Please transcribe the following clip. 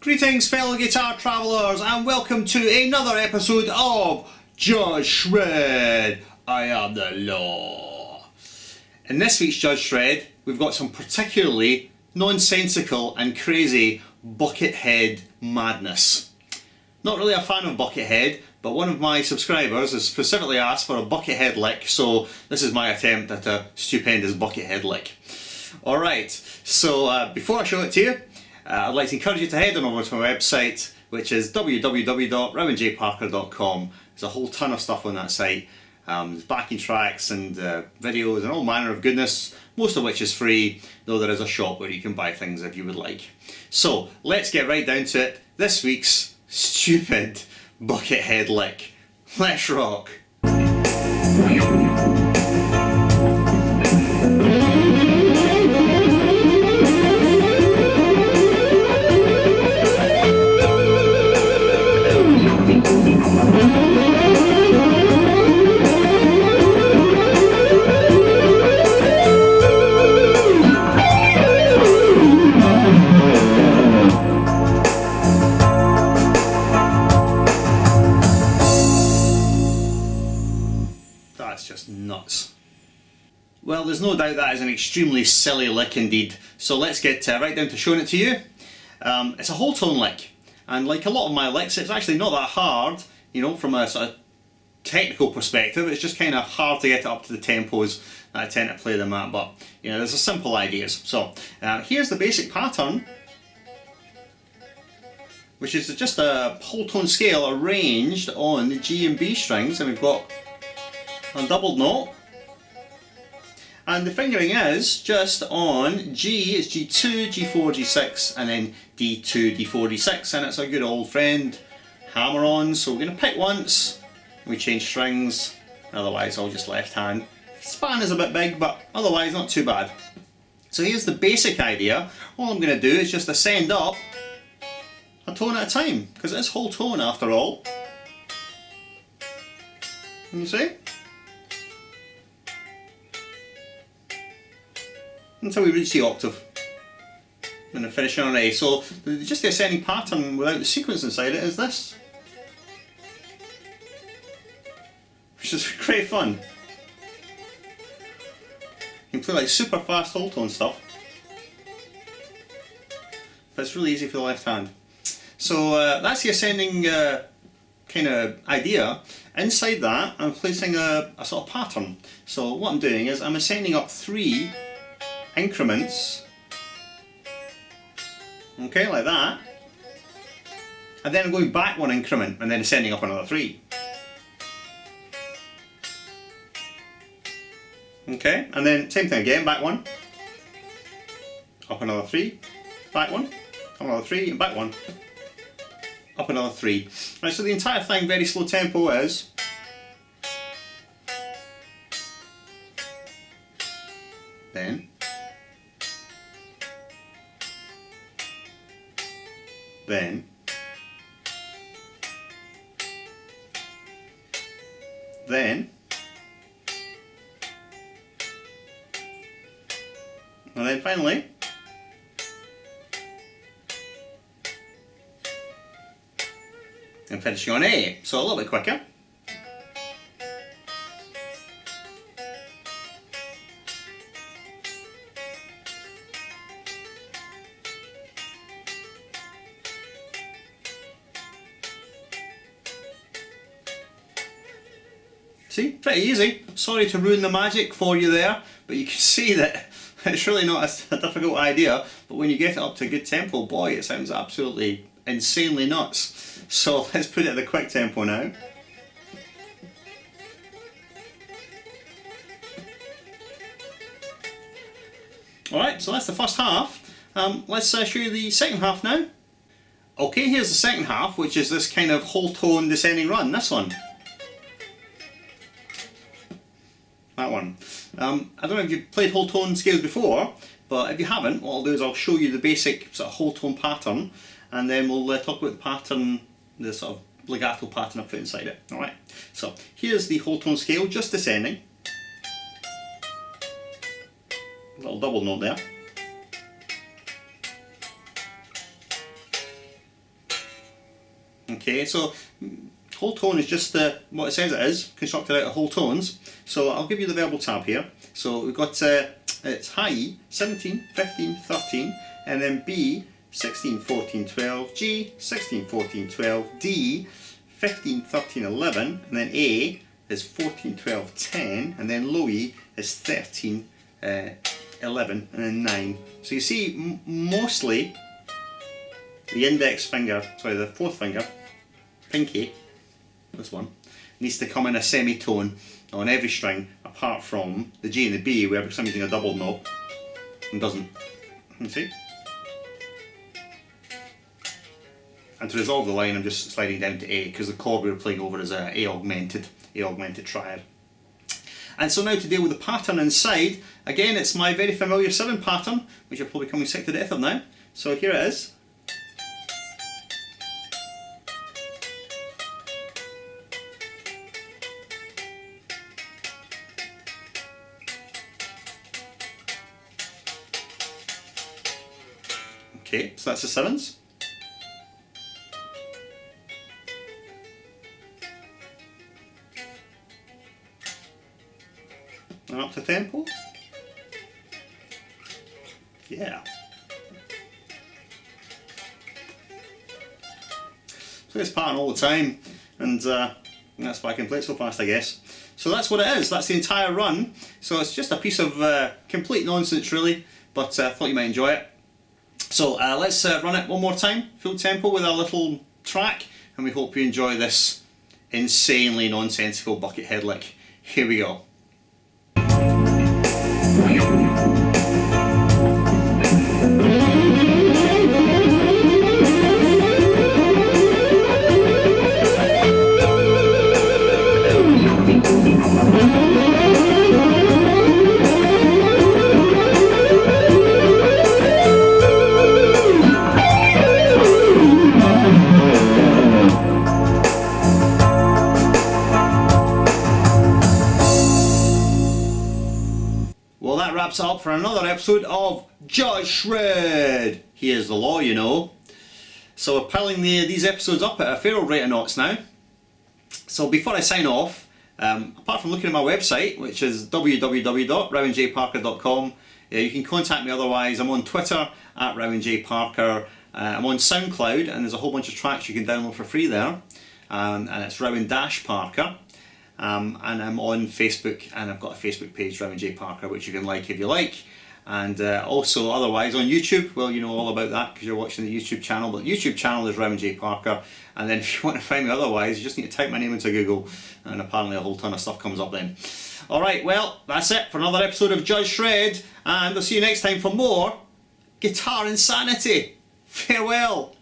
Greetings fellow guitar travellers and welcome to another episode of Judge Shred. I am the law. In this week's Judge Shred we've got some particularly nonsensical and crazy Buckethead madness. Not really a fan of Buckethead, but one of my subscribers has specifically asked for a Buckethead lick, so this is my attempt at a stupendous Buckethead lick. Alright, so before I show it to you, I'd like to encourage you to head on over to my website, which is www.rowanjparker.com. There's a whole ton of stuff on that site. There's backing tracks and videos and all manner of goodness, most of which is free, though there is a shop where you can buy things if you would like. So let's get right down to it. This week's stupid Buckethead lick. Let's rock. That's just nuts. Well, there's no doubt that is an extremely silly lick indeed, so let's get right down to showing it to you. It's a whole tone lick, and like a lot of my licks, it's actually not that hard, you know, from a sort of technical perspective. It's just kind of hard to get it up to the tempos that I tend to play them at, but you know, there's a simple ideas. So here's the basic pattern, which is just a whole tone scale arranged on the G and B strings, and we've got a doubled note, and the fingering is just on G, it's G2, G4, G6, and then D2, D4, D6, and it's a good old friend hammer on. So we're going to pick once, we change strings, otherwise all just left hand. Span is a bit big, but otherwise not too bad. So here's the basic idea. All I'm going to do is just ascend up a tone at a time, because it is whole tone after all. Can you see? Until we reach the octave, and then finishing on A. So just the ascending pattern without the sequence inside it is this, which is great fun. You can play like super fast whole tone stuff, but it's really easy for the left hand. So that's the ascending kind of idea. Inside that I'm placing a sort of pattern. So what I'm doing is I'm ascending up 3 increments, okay, like that, and then I'm going back 1 increment and then ascending up another 3. Okay, and then same thing again, back 1, up another 3, back 1, up another 3, and back 1, up another 3. Right, so the entire thing, very slow tempo, is then, then, and then finally, and finishing on A. So a little bit quicker. See, pretty easy. Sorry to ruin the magic for you there, but you can see that it's really not a difficult idea, but when you get it up to a good tempo, boy, it sounds absolutely insanely nuts. So let's put it at the quick tempo now. Alright, so that's the first half. Let's show you the second half now. Okay, here's the second half, which is this kind of whole tone descending run, this one. That one. I don't know if you've played whole tone scales before, but if you haven't, what I'll do is I'll show you the basic sort of whole tone pattern, and then we'll talk about the pattern, the sort of legato pattern I put inside it. Alright, so here's the whole tone scale, just descending. A little double note there. Okay, so whole tone is just what it says it is, constructed out of whole tones. So I'll give you the verbal tab here. So we've got it's high E, 17, 15, 13, and then B, 16, 14, 12, G, 16, 14, 12, D, 15, 13, 11, and then A is 14, 12, 10, and then low E is 13, 11, and then 9. So you see, mostly the index finger, sorry, the fourth finger, pinky, this one, needs to come in a semitone on every string apart from the G and the B, where because I'm using a double note and doesn't. You see? And to resolve the line, I'm just sliding down to A because the chord we were playing over is a A augmented triad. And so now to deal with the pattern inside, again it's my very familiar 7 pattern, which you're probably coming sick to death of now. So here it is. Okay, so that's the 7s. And up to tempo. Yeah. So this pattern all the time, and that's why I can play it so fast, I guess. So that's what it is, that's the entire run. So it's just a piece of complete nonsense really, but I thought you might enjoy it. So let's run it one more time, full tempo with our little track, and we hope you enjoy this insanely nonsensical Buckethead lick. Here we go. Well, that wraps up for another episode of Just Shred. Here's the law, you know. So we're piling these episodes up at a fair old rate of knots now. So before I sign off, apart from looking at my website, which is www.rowanjparker.com, you can contact me otherwise. I'm on Twitter at rowanjparker. I'm on SoundCloud, and there's a whole bunch of tracks you can download for free there. And it's Rowan-Parker. And I'm on Facebook, and I've got a Facebook page, Rowan J Parker, which you can like if you like. And also otherwise on YouTube, well, you know all about that because you're watching the YouTube channel, but the YouTube channel is Rowan J Parker. And then if you want to find me otherwise, you just need to type my name into Google, and apparently a whole ton of stuff comes up then. Alright, well, that's it for another episode of Just Shred, and I'll see you next time for more Guitar Insanity. Farewell.